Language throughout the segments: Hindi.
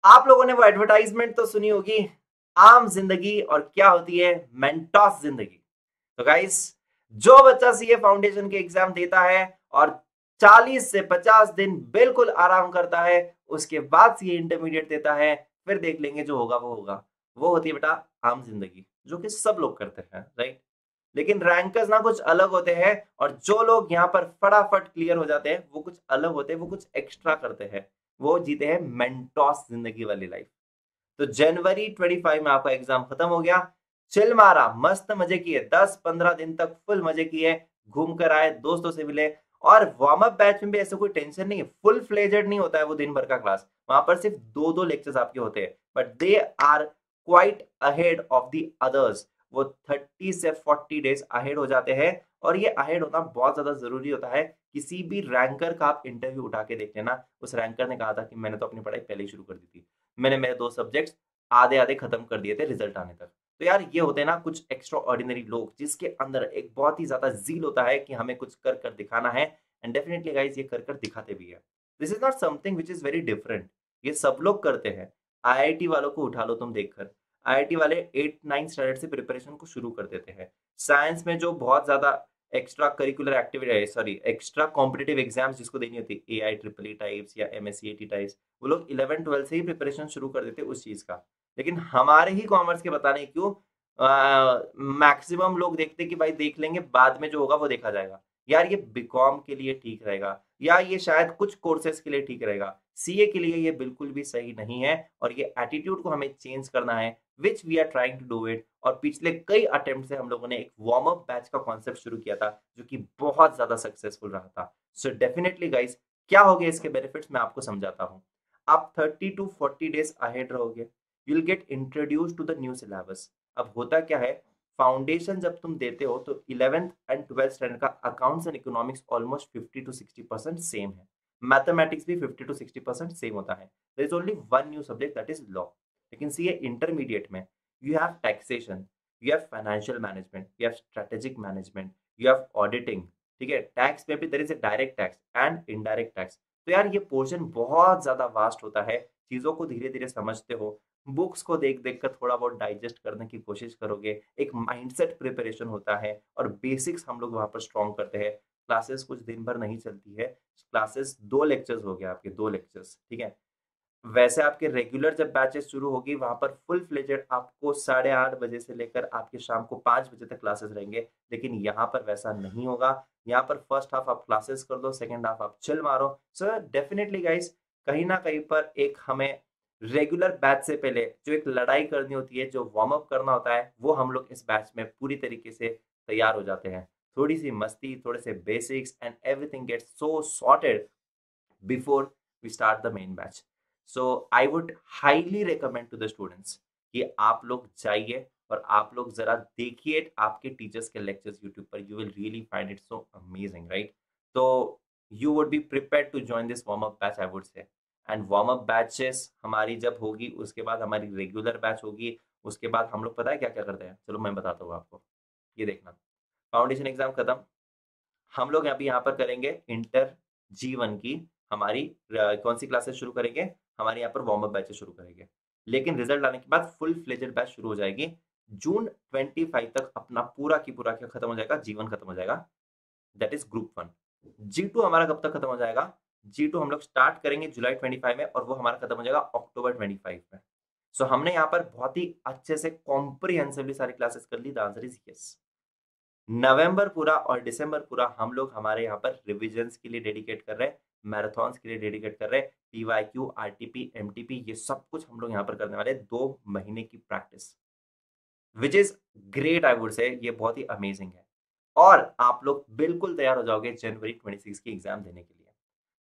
आप लोगों ने वो एडवर्टाइजमेंट तो सुनी होगी, आम जिंदगी और क्या होती है मेंटोस जिंदगी। तो गाइस, जो बच्चा सीए फाउंडेशन के एग्जाम देता है और 40 से 50 दिन बिल्कुल आराम करता है, उसके बाद सीए इंटरमीडिएट देता है, फिर देख लेंगे जो होगा वो होगा। वो होती है बेटा आम जिंदगी, जो कि सब लोग करते हैं, राइट। लेकिन रैंकर्स ना कुछ अलग होते हैं, और जो लोग यहाँ पर फटाफट क्लियर हो जाते हैं वो कुछ अलग होते हैं, वो कुछ एक्स्ट्रा करते हैं। वो जीते हैं मेंटोस जिंदगी वाली लाइफ। तो जनवरी 25 में आपका एग्जाम खत्म हो गया, चिल मारा, मस्त मजे किए, 10-15 दिन तक फुल मजे किए, घूम कर आए, दोस्तों से मिले। और वार्म अप बैच में भी ऐसा कोई टेंशन नहीं है, फुल फ्लेजेड नहीं होता है वो दिन भर का क्लास। वहां पर सिर्फ दो दो लेक्चर्स आपके होते हैं, but they are quite ahead of the others. वो 30 से 40 डेज अहेड हो जाते हैं। और ये अहेड होना बहुत ज्यादा जरूरी होता है। किसी भी रैंकर का आप इंटरव्यू उठा के देख लेना, उस रैंकर ने कहा था कि मैंने तो अपनी पढ़ाई पहले ही शुरू कर दी थी, मैंने मेरे 2 सब्जेक्ट्स आधे आधे खत्म कर दिए थे रिजल्ट आने तक। तो यार ये होते हैं ना कुछ एक्स्ट्रा ऑर्डिनरी लोग, जिसके अंदर एक बहुत ही ज्यादा जील होता है कि हमें कुछ कर कर दिखाना है। एंड डेफिनेटली गाइस ये कर कर दिखाते भी है। This is not something which is very different, ये सब लोग करते हैं। आईआईटी वालों को उठा लो तुम देखकर, आईआईटी वाले 8-9 स्टैंडर्ड से प्रिपरेशन को शुरू कर देते हैं। साइंस में जो बहुत ज्यादा extra curricular activity, sorry extra competitive exams जिसको देनी होती है, एआई ट्रिपल ई टाइप्स या एमएससीआईटी टाइप्स, वो लोग 11-12 से ही प्रिपरेशन शुरू कर देते हैं उस चीज का। लेकिन हमारे ही कॉमर्स के बताने क्यों मैक्सिमम लोग देखते कि भाई देख लेंगे, बाद में जो होगा वो देखा जाएगा। यार ये बीकॉम के लिए ठीक रहेगा, या ये शायद कुछ कोर्सेज के लिए ठीक रहेगा, सीए के लिए ये बिल्कुल भी सही नहीं है। और ये एटीट्यूड को हमें चेंज करना है, which we are trying to do it. और पिछले कई अटेम्प्ट से हम लोगों ने एक वार्म अप बैच का कॉन्सेप्ट शुरू किया था, जो कि बहुत ज्यादा सक्सेसफुल रहा था। सो डेफिनेटली गाइस, क्या हो गया इसके बेनिफिट्स मैं आपको समझाता हूँ। आप 30 to 40 डेज अहेड रहोगे, you will get introduce to the new syllabus. अब होता क्या है, फाउंडेशन जब तुम देते हो तो 11th एंड 12th स्टैंडर्ड का accounts and economics almost 50 to 60% same है। मैथमेटिक्स भी 50 to 60% सेम होता है। There is only one new subject, that is law. लेकिन सीए इंटरमीडिएट में you have taxation, you have financial management, you have strategic management, you have auditing. ठीक है, टैक्स में भी there is a direct tax and indirect tax. तो यार ये पोर्शन बहुत ज्यादा वास्ट होता है, चीजों को धीरे धीरे समझते हो, बुक्स को देख देख कर थोड़ा बहुत डाइजेस्ट करने की कोशिश करोगे, एक माइंडसेट प्रिपरेशन होता है, और बेसिक्स हम लोग वहां पर स्ट्रॉन्ग करते हैं। क्लासेस कुछ दिन भर नहीं चलती है, क्लासेस 2 लेक्चर्स हो गए आपके, 2 लेक्चर्स, ठीक है। वैसे आपके रेगुलर जब बैचेस शुरू होगी वहां पर फुल फ्लेजेड आपको 8:30 बजे से लेकर आपके शाम को 5 बजे तक क्लासेस रहेंगे। लेकिन यहाँ पर वैसा नहीं होगा, यहाँ पर फर्स्ट हाफ आप क्लासेस कर दो, सेकेंड हाफ आप चिल मारो। सो डेफिनेटली गाइस, कहीं ना कहीं पर एक हमें रेगुलर बैच से पहले जो एक लड़ाई करनी होती है, जो वार्म अप करना होता है, वो हम लोग इस बैच में पूरी तरीके से तैयार हो जाते हैं। थोड़ी सी मस्ती, थोड़े से basics, and everything gets so sorted before we start the main batch. So I would highly recommend to the students कि आप लोग जाइए और आप लोग जरा देखिए आपके टीचर्स के लेक्चर्स यूट्यूब पर, you will really find it so amazing, right. तो you would be prepare to join this warm up batch, I would say. And warm up batches हमारी जब होगी, उसके बाद हमारी रेगुलर बैच होगी। उसके बाद हम लोग पता है क्या क्या करते हैं, चलो मैं बताता हूँ आपको। ये देखना, फाउंडेशन एग्जाम खत्म, हम लोग अभी यहाँ पर करेंगे इंटर G1 की हमारी कौन सी क्लासेस शुरू करेंगे, हमारे यहाँ पर वार्म अप बैचेस शुरू करेंगे। लेकिन रिजल्ट आने के बाद फुल फ्लेजेड बैच शुरू हो जाएगी। जून 25 तक अपना पूरा की पूरा क्या खत्म हो जाएगा, G1 खत्म हो जाएगा, दैट इज ग्रुप 1। G2 हमारा कब तक खत्म हो जाएगा, G2 हम लोग स्टार्ट करेंगे जुलाई 25 में, और वो हमारा खत्म हो जाएगा अक्टूबर 25 में। सो हमने यहाँ पर बहुत ही अच्छे से कॉम्प्रिहेंसिवली सारी क्लासेस कर ली, द आंसर इज यस। नवंबर पूरा और दिसंबर पूरा हम लोग हमारे यहाँ पर रिविजन्स के लिए डेडिकेट कर रहे हैं, मैराथन्स के लिए डेडिकेट कर रहे हैं, पीवाईक्यू, आरटीपी, एमटीपी, ये सब कुछ हम लोग यहाँ पर करने वाले हैं। 2 महीने की practice, which is great, I would से ये बहुत ही अमेजिंग है। और आप लोग बिल्कुल तैयार हो जाओगे जनवरी 26 की एग्जाम देने के लिए।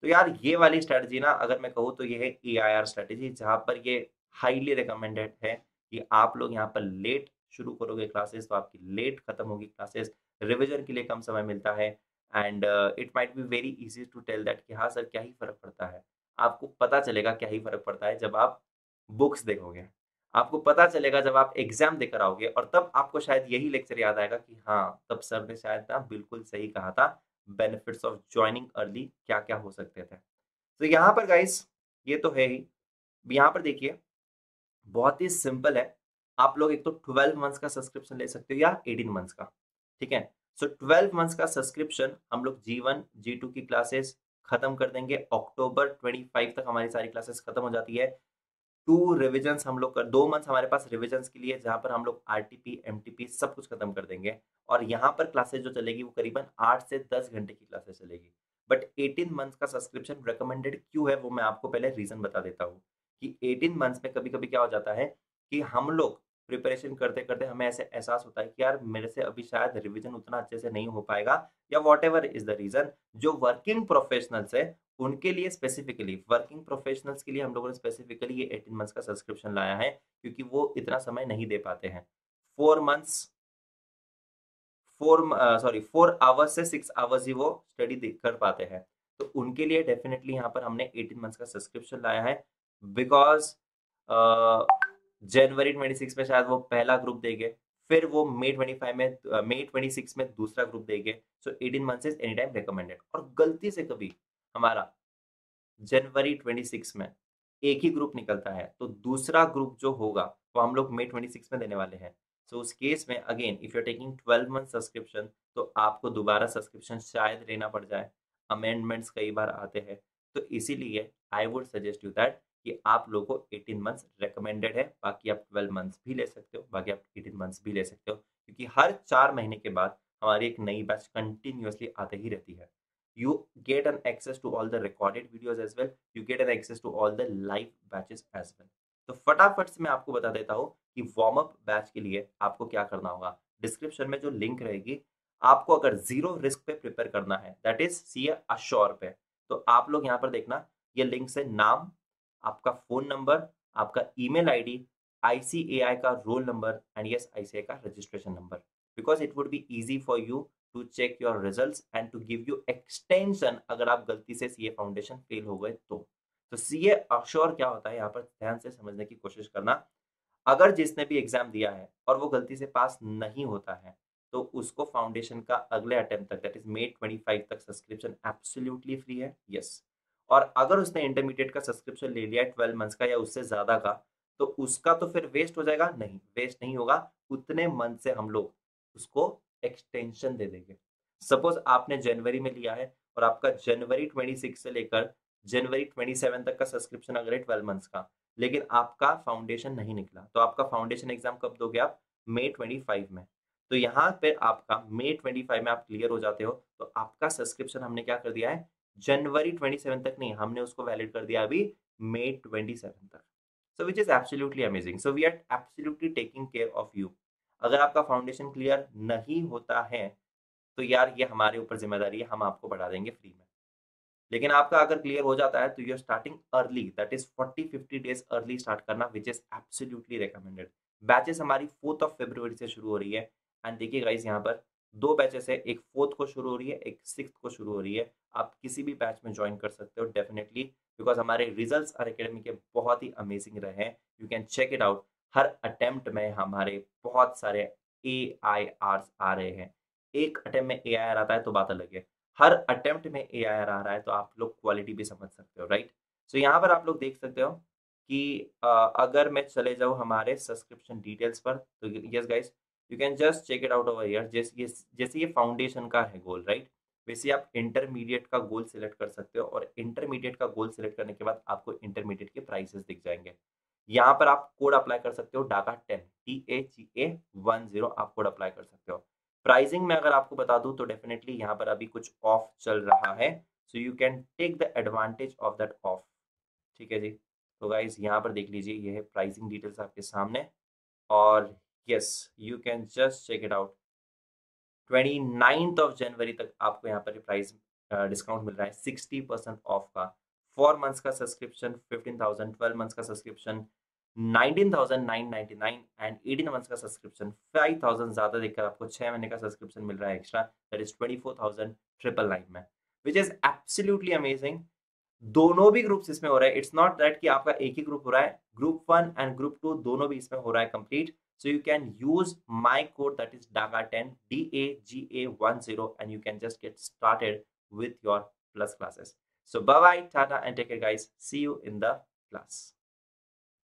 तो यार ये वाली स्ट्रेटजी ना, अगर मैं कहूँ तो ये है EIR स्ट्रेटजी, जहाँ पर ये हाईली रिकमेंडेड है कि आप लोग यहाँ पर लेट शुरू करोगे क्लासेस तो आपकी लेट खत्म होगी क्लासेस, रिवीजन के लिए कम समय मिलता है। And it might be very easy to tell that कि हाँ सर क्या ही फर्क पड़ता है। आपको पता चलेगा क्या ही फर्क पड़ता है जब आप बुक्स देखोगे, आपको पता चलेगा जब आप एग्जाम देकर आओगे, और तब आपको शायद यही लेक्चर याद आएगा कि हाँ तब सर ने शायद ना बिल्कुल सही कहा था, बेनिफिट्स ऑफ ज्वाइनिंग अर्ली क्या क्या हो सकते थे। तो यहाँ पर गाइस ये तो है ही, यहाँ पर देखिए बहुत ही सिंपल है। आप लोग एक तो 12 मंथ्स का सब्सक्रिप्शन ले सकते हो या 18 मंथ्स का, ठीक है। सो 12 मंथ्स का सब्सक्रिप्शन हम लोग G1 G2 की क्लासेस खत्म कर देंगे। अक्टूबर 25 तक हमारी सारी क्लासेस खत्म हो जाती है। 2 रिविजन्स हम लोग कर, 2 मंथ्स हमारे पास रिविजन्स के लिए, जहां पर हम लोग आरटीपी एमटीपी सब कुछ खत्म कर देंगे। और यहाँ पर क्लासेस जो चलेगी वो करीबन 8 से 10 घंटे की क्लासेस चलेगी। बट 18 मंथ्स का सब्सक्रिप्शन रिकमेंडेड क्यों है वो मैं आपको पहले रीजन बता देता हूँ कि 18 मंथ्स में कभी कभी क्या हो जाता है कि हम लोग प्रिपरेशन करते करते हमें ऐसे एहसास होता है कि यार मेरे से अभी शायद रिवीजन उतना अच्छे से नहीं हो पाएगा, या whatever is the reason. जो वर्किंग प्रोफेशनल्स है उनके लिए स्पेसिफिकली, वर्किंग प्रोफेशनल्स के लिए हम लोगों ने स्पेसिफिकली ये 18 मंथ्स का सब्सक्रिप्शन लाया है, क्योंकि वो इतना समय नहीं दे पाते हैं। 4 मंथ्स 4 आवर्स से 6 आवर्स ही वो स्टडी कर पाते हैं। तो उनके लिए डेफिनेटली यहाँ पर हमने 18 मंथ्स का सब्सक्रिप्शन लाया है। बिकॉज जनवरी 26 में शायद वो पहला ग्रुप देंगे, फिर वो मई 25 में मई 26 में दूसरा ग्रुप देंगे। सो 18 months is any time recommended. और गलती से कभी हमारा जनवरी 26 में एक ही ग्रुप निकलता है तो दूसरा ग्रुप जो होगा वो हम लोग मई 26 में देने वाले हैं। सो उस केस में again if you are taking 12 month subscription तो आपको दोबारा सब्सक्रिप्शन शायद लेना पड़ जाए, अमेंडमेंट्स कई बार आते हैं। तो इसीलिए I would suggest you that कि आप लोगों को 18 मंथ्स रिकमेंडेड है। बाकी आप 12 मंथ्स भी ले सकते हो, बाकी आप 18 मंथ्स भी ले सकते हो, क्योंकि हर 4 महीने के बाद हमारी एक नई बैच कंटिन्यूअसली आते ही रहती है। You get an access to all the recorded videos as well, you get an access to all the live batches as well। तो फटाफट से मैं आपको बता देता हूँ कि वार्म अप बैच के लिए आपको क्या करना होगा। डिस्क्रिप्शन में जो लिंक रहेगी, आपको अगर जीरो रिस्क पे प्रिपेयर करना है, दैट इज सी अश्योर पे, तो आप लोग यहाँ पर देखना, ये लिंक से नाम, आपका फोन नंबर, आपका ईमेल आईडी, आईसीएआई का roll number and yes ICAI का registration number, because it would be easy for you to check your results and to give you extension अगर आप गलती से सीए फाउंडेशन फेल हो गए तो सीए अश्योर क्या होता है यहाँ पर ध्यान से समझने की कोशिश करना। अगर जिसने भी एग्जाम दिया है और वो गलती से पास नहीं होता है तो उसको फाउंडेशन का अगले अटेम्प्ट तक दैट इज मई 25 तक सब्सक्रिप्शन एब्सोल्युटली फ्री है। यस। और अगर उसने इंटरमीडिएट का सब्सक्रिप्शन ले लिया है 12 मंथ्स का या उससे ज्यादा का, तो उसका तो फिर वेस्ट हो जाएगा? नहीं, वेस्ट नहीं होगा। उतने मंथ से हम लोग उसको एक्सटेंशन दे देंगे। सपोज आपने जनवरी में लिया है और आपका जनवरी 26 से लेकर जनवरी 27 तक का सब्सक्रिप्शन अगर है 12 मंथ्स का, लेकिन आपका फाउंडेशन नहीं निकला, तो आपका फाउंडेशन एग्जाम कब दोगे आप? मई 25 में। तो यहाँ पे आपका मई 25 में आप क्लियर हो जाते हो तो आपका सब्सक्रिप्शन हमने क्या कर दिया है, जनवरी 27 तक नहीं, हमने उसको वैलिड कर दिया अभी मई 27 तक। So which is absolutely amazing. So we are absolutely taking care of you. अगर आपका फाउंडेशन क्लियर नहीं होता है तो यार ये हमारे ऊपर जिम्मेदारी है, हम आपको बढ़ा देंगे फ्री में। लेकिन आपका अगर क्लियर हो जाता है तो you are starting early, that is 40-50 days early start करना, which is absolutely recommended. Batches हमारी 4 फरवरी से शुरू हो रही है। एंड देखिए गाइस यहाँ पर 2 बैचेस है, एक 4 को शुरू हो रही है, एक 6 को शुरू हो रही है। आप किसी भी बैच में ज्वाइन कर सकते हो डेफिनेटली, बिकॉज हमारे रिजल्ट्स आर अकेडमी के बहुत ही अमेजिंग रहे हैं। You can check it out. हर अटेम्प्ट में हमारे बहुत सारे AIRs आ रहे हैं। एक अटेम्प्ट में AIR आता है तो बात अलग है, हर अटेम्प्ट में AIR आ रहा है तो आप लोग क्वालिटी भी समझ सकते हो, राइट। सो यहाँ पर आप लोग देख सकते हो कि अगर मैं चले जाऊँ हमारे सब्सक्रिप्शन डिटेल्स पर तो yes guys you can just check it out over here. जैसे ये फाउंडेशन का है गोल, राइट, वैसे आप इंटरमीडिएट का गोल सिलेक्ट कर सकते हो और इंटरमीडिएट का गोल सिलेक्ट करने के बाद आपको इंटरमीडिएट के प्राइसेस दिख जाएंगे। यहाँ पर आप कोड अप्लाई कर सकते हो DAGA10 TAGA10 आप कोड अप्लाई कर सकते हो। प्राइसिंग में अगर आपको बता दूं तो डेफिनेटली यहाँ पर अभी कुछ ऑफ चल रहा है, so you can take the advantage of that off. ठीक है जी। तो गाइज यहाँ पर देख लीजिए, ये है प्राइसिंग डिटेल्स आपके सामने। और yes you can just check it out. 29 जनवरी तक आपको यहाँ पर प्राइस डिस्काउंट मिल रहा है 60% ऑफ का। 4 मंथ्स का सब्सक्रिप्शन 15,000, 12 मंथ्स का सब्सक्रिप्शन 19,999 एंड 18 मंथ्स का सब्सक्रिप्शन 5,000 ज्यादा देकर आपको 6 महीने का सब्सक्रिप्शन मिल रहा है एक्स्ट्रा, दैट इज 24,999 में, विच इज एब्सोल्युटली अमेजिंग। दोनों भी ग्रुप्स इसमें हो रहा है। इट्स नॉट दैट कि आपका एक ही ग्रुप हो रहा है, ग्रुप 1 एंड ग्रुप 2 दोनों भी इसमें हो रहा है complete. So you can use my code, that is DAGA10 DAGA10, and you can just get started with your plus classes. So bye bye, Tata, and take care guys. See you in the class.